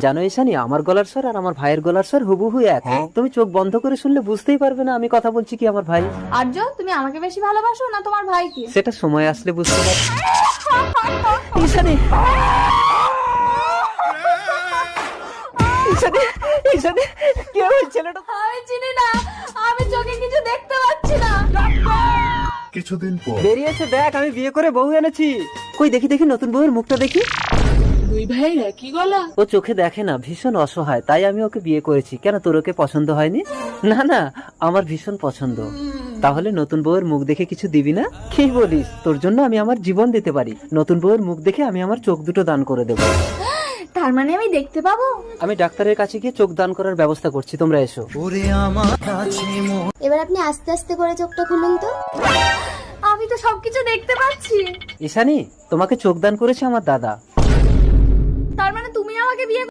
জানো ঈশানী, আমার গলার স্বর আর আমার ভাইয়ের গলার স্বর হুবহু এক। তুমি চোখ বন্ধ করে শুনলে বুঝতেই পারবে না আমি কথা বলছি কি আমার ভাই। আর্য, তুমি আমাকে বেশি ভালোবাসো না তোমার ভাইকে? সেটা সময় আসলে বুঝতে পারবে। ঈশানী, ঈশানী, ঈশানী, কি হয়েছে ছেলেটা? আমি চিনি না, আমি চোখে কিছু দেখতে পাচ্ছি না। কিছুদিন পর বেরিয়েছে দেখ, আমি বিয়ে করে বউ এনেছি। কই দেখি দেখি নতুন বউয়ের মুখটা দেখি। দুই ভাইয়ের একই গলা। ও চোখে দেখে না, ভীষণ অসহায়, তাই আমি ওকে বিয়ে করেছি। কেন, তোর ওকে পছন্দ হয়নি? না না, আমার ভীষণ পছন্দ। তাহলে নতুন বউয়ের মুখ দেখে কিছু দিবি না? কি বলিস, তোর জন্য আমি আমার জীবন দিতে পারি। নতুন বউয়ের মুখ দেখে আমি আমার চোখ দুটো দান করে দেবো। তার মানে আমি দেখতে পাবো? আমি ডাক্তারের কাছে গিয়ে চোখ দান করার ব্যবস্থা করছি, তোমরা এসো। এবার আপনি আস্তে আস্তে করে চোখটা খুলুন তো। আমি তো সবকিছু দেখতে পাচ্ছি। ঈশানী, তোমাকে চোখ দান করেছে আমার দাদা। তার মানে তুমি আমাকে বিয়ে